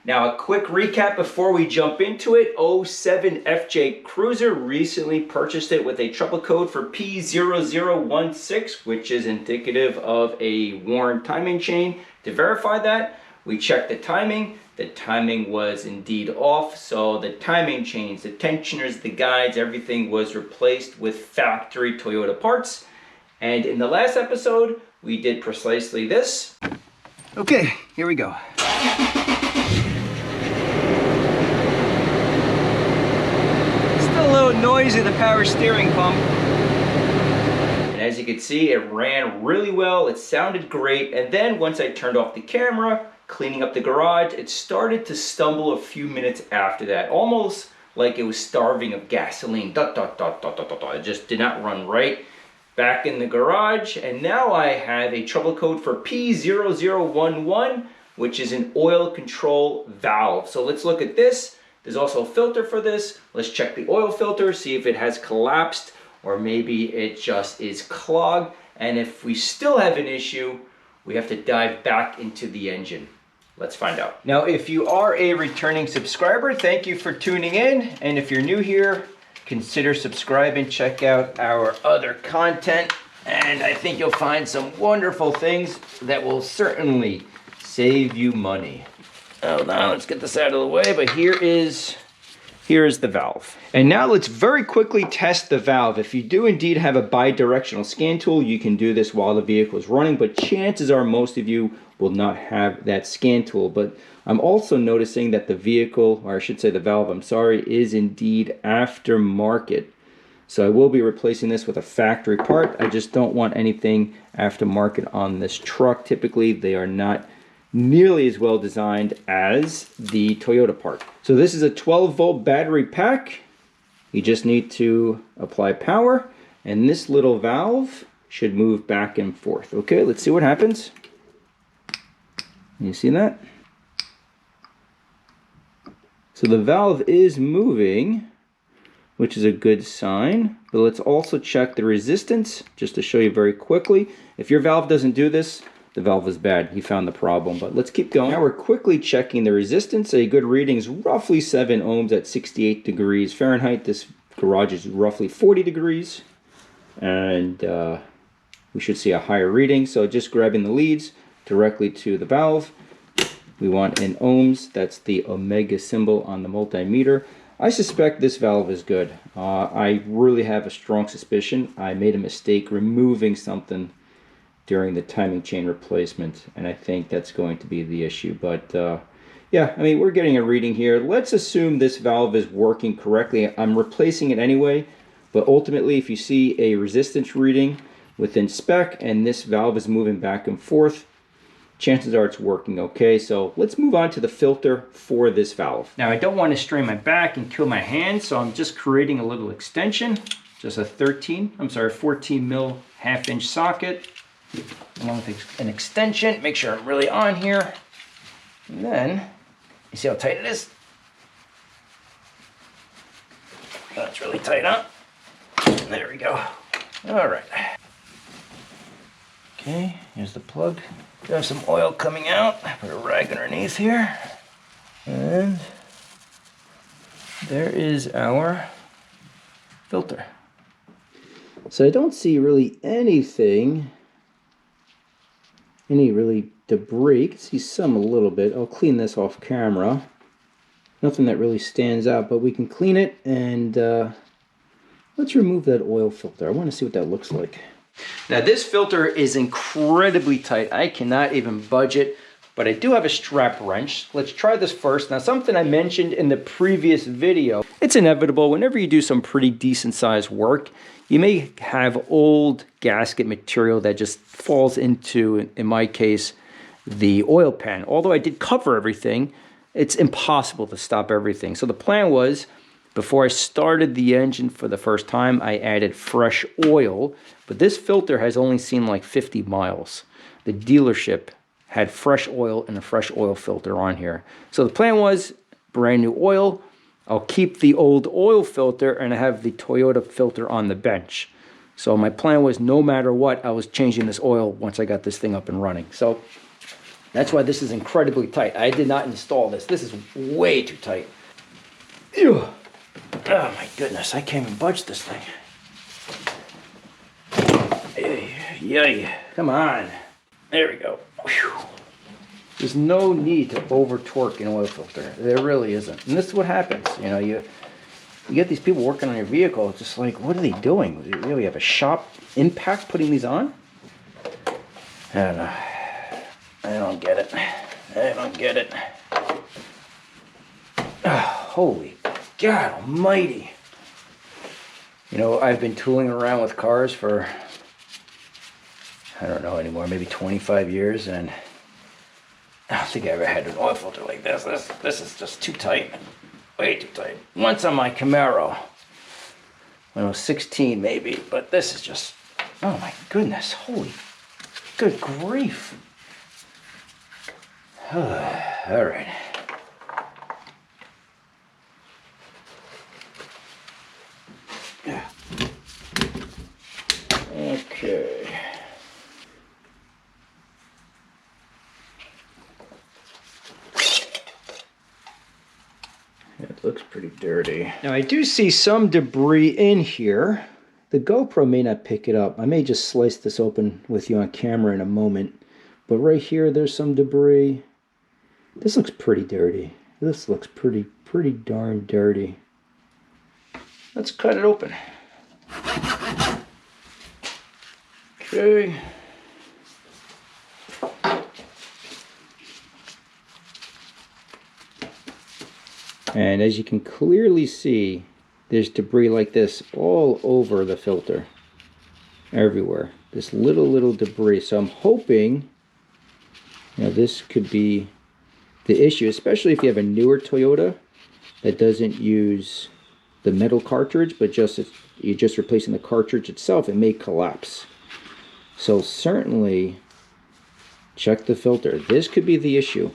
Now a quick recap before we jump into it. 07 FJ Cruiser, recently purchased it with a trouble code for P0016, which is indicative of a worn timing chain. To verify that, we checked the timing. The timing was indeed off, so the timing chains, the tensioners, the guides, everything was replaced with factory Toyota parts. And in the last episode, we did precisely this. Okay, here we go. Still a little noisy, the power steering pump. And as you can see, it ran really well, it sounded great, and then once I turned off the camera, cleaning up the garage, it started to stumble a few minutes after that, almost like it was starving of gasoline. It just did not run right. Back in the garage, and now I have a trouble code for P0011, which is an oil control valve. So let's look at this. There's also a filter for this. Let's check the oil filter, see if it has collapsed, or maybe it just is clogged. And if we still have an issue, we have to dive back into the engine. Let's find out. Now, if you are a returning subscriber, thank you for tuning in. And if you're new here, consider subscribing, check out our other content, and I think you'll find some wonderful things that will certainly save you money. Oh, now let's get this out of the way, but here is the valve. And now let's very quickly test the valve. If you do indeed have a bi-directional scan tool, you can do this while the vehicle is running, but chances are most of you will not have that scan tool. But I'm also noticing that the vehicle, or I should say the valve, I'm sorry, is indeed aftermarket. So I will be replacing this with a factory part. I just don't want anything aftermarket on this truck. Typically, they are not nearly as well designed as the Toyota part. So this is a 12-volt battery pack. You just need to apply power, and this little valve should move back and forth. Okay, let's see what happens. You see that? So the valve is moving, which is a good sign. But let's also check the resistance, just to show you very quickly. If your valve doesn't do this, the valve is bad. He found the problem, but let's keep going. Now we're quickly checking the resistance. A good reading is roughly 7 ohms at 68 degrees Fahrenheit. This garage is roughly 40 degrees. And we should see a higher reading. So just grabbing the leads directly to the valve. We want in ohms. That's the omega symbol on the multimeter. I suspect this valve is good. I really have a strong suspicion I made a mistake removing something during the timing chain replacement, and I think that's going to be the issue. But yeah, I mean, we're getting a reading here. Let's assume this valve is working correctly. I'm replacing it anyway, but ultimately if you see a resistance reading within spec and this valve is moving back and forth, chances are it's working okay. So let's move on to the filter for this valve. Now I don't want to strain my back and kill my hand, so I'm just creating a little extension, just a 14 mil half-inch socket, along with an extension. Make sure I'm really on here. And then, you see how tight it is? That's really tight, huh? There we go. All right. Okay, here's the plug. Got some oil coming out. Put a rag underneath here. And there is our filter. So I don't see really anything, any really debris. You can see some a little bit. I'll clean this off camera. Nothing that really stands out, but we can clean it, and let's remove that oil filter. I want to see what that looks like. Now this filter is incredibly tight. I cannot even budge it, but I do have a strap wrench. Let's try this first. Now, something I mentioned in the previous video, it's inevitable whenever you do some pretty decent sized work, you may have old gasket material that just falls into, in my case, the oil pan. Although I did cover everything, it's impossible to stop everything. So the plan was, before I started the engine for the first time, I added fresh oil, but this filter has only seen like 50 miles. The dealership had fresh oil and a fresh oil filter on here. So the plan was brand new oil. I'll keep the old oil filter and I have the Toyota filter on the bench. So my plan was, no matter what, I was changing this oil once I got this thing up and running. So That's why this is incredibly tight. I did not install this. This is way too tight. Ew. Oh my goodness, I can't even budge this thing. Yay. Come on. There we go. Whew. There's no need to over torque an oil filter. There really isn't. And this is what happens. You know, you get these people working on your vehicle. It's just like, what are they doing? You really have a shop impact putting these on? I don't know. I don't get it. I don't get it. Oh, holy God almighty. You know, I've been tooling around with cars for, I don't know anymore, maybe 25 years, and I don't think I ever had an oil filter like this. This is just too tight. Way too tight. Once on my Camaro, when I was 16 maybe, but this is just, oh my goodness, holy, good grief. All right. Okay. It looks pretty dirty. Now I do see some debris in here. The GoPro may not pick it up. I may just slice this open with you on camera in a moment. But right here, there's some debris. This looks pretty dirty. This looks pretty darn dirty. Let's cut it open. Okay. And as you can clearly see, there's debris like this all over the filter. Everywhere. This little debris. So I'm hoping, you know, this could be the issue, especially if you have a newer Toyota that doesn't use the metal cartridge, but you're just replacing the cartridge itself. It may collapse. So certainly check the filter. This could be the issue.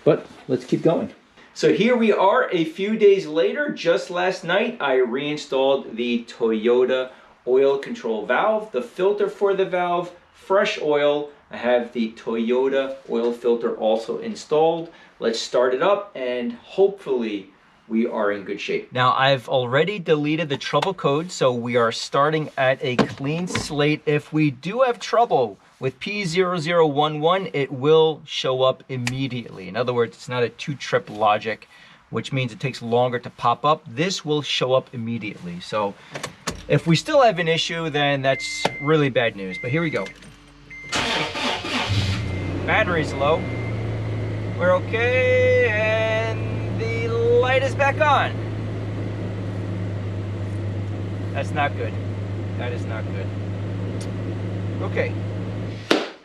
But let's keep going. So here we are a few days later. Just last night I reinstalled the Toyota oil control valve, the filter for the valve, fresh oil. I have the Toyota oil filter also installed. Let's start it up and hopefully we are in good shape. Now I've already deleted the trouble code, so we are starting at a clean slate. If we do have trouble with P0011, it will show up immediately. In other words, it's not a two-trip logic, which means it takes longer to pop up. This will show up immediately. So if we still have an issue, then that's really bad news. But here we go. Battery's low. We're okay, and the light is back on. That's not good. That is not good. Okay.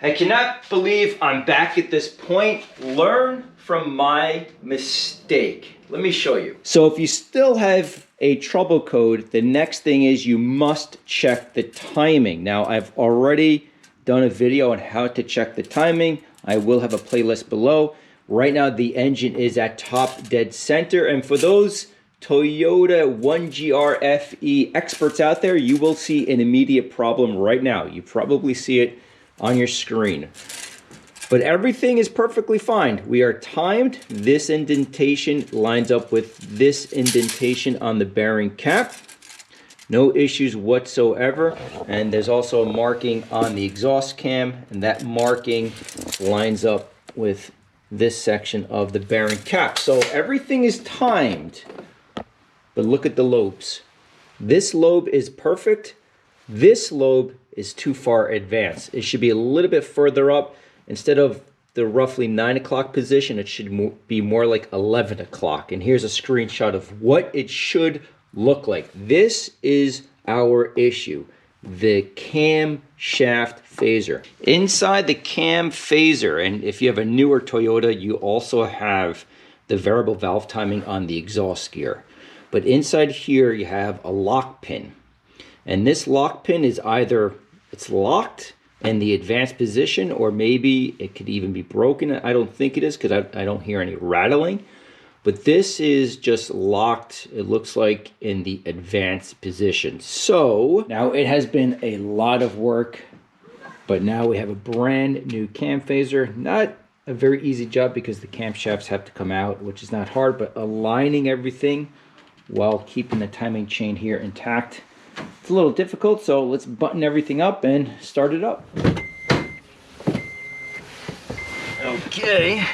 I cannot believe I'm back at this point. Learn from my mistake. Let me show you. So if you still have a trouble code, the next thing is you must check the timing. Now I've already done a video on how to check the timing. I will have a playlist below. Right now the engine is at top dead center, and for those Toyota 1GR FE experts out there, you will see an immediate problem right now. You probably see it on your screen. But everything is perfectly fine. We are timed. This indentation lines up with this indentation on the bearing cap. No issues whatsoever. And there's also a marking on the exhaust cam, and that marking lines up with this section of the bearing cap. So everything is timed. But look at the lobes. This lobe is perfect. This lobe is too far advanced. It should be a little bit further up. Instead of the roughly 9 o'clock position, it should be more like 11 o'clock. And here's a screenshot of what it should look like. This is our issue, the camshaft phaser. Inside the cam phaser, and if you have a newer Toyota, you also have the variable valve timing on the exhaust gear. But inside here, you have a lock pin. And this lock pin is either it's locked in the advanced position, or maybe it could even be broken. I don't think it is because I don't hear any rattling. But this is just locked, it looks like, in the advanced position. So now it has been a lot of work, but now we have a brand new cam phaser. Not a very easy job because the camshafts have to come out, which is not hard, but aligning everything while keeping the timing chain here intact, it's a little difficult. So let's button everything up and start it up. Okay,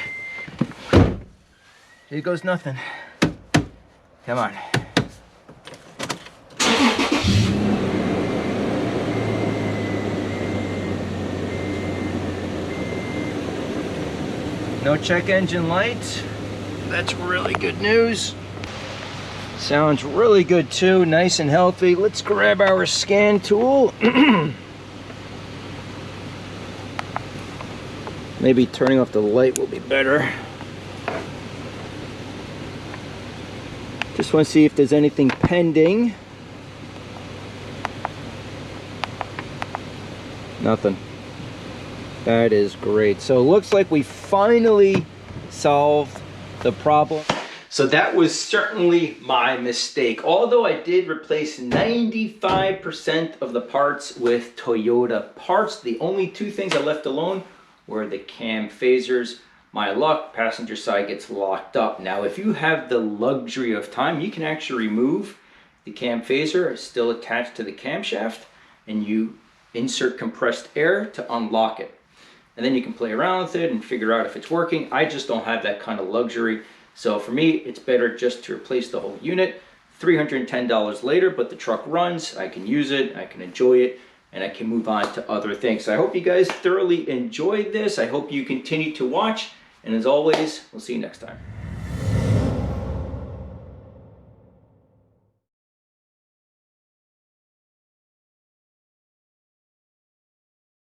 here goes nothing. Come on. No check engine light. That's really good news. Sounds really good too, nice and healthy. Let's grab our scan tool. Maybe turning off the light will be better. Just want to see if there's anything pending. Nothing. That is great. So it looks like we finally solved the problem. So that was certainly my mistake. Although I did replace 95% of the parts with Toyota parts, the only two things I left alone were the cam phasers. My luck, passenger side gets locked up. Now, if you have the luxury of time, you can actually remove the cam phaser, still attached to the camshaft, and you insert compressed air to unlock it. And then you can play around with it and figure out if it's working. I just don't have that kind of luxury. So for me, it's better just to replace the whole unit. $310 later, but the truck runs, I can use it, I can enjoy it, and I can move on to other things. So I hope you guys thoroughly enjoyed this. I hope you continue to watch. And as always, we'll see you next time.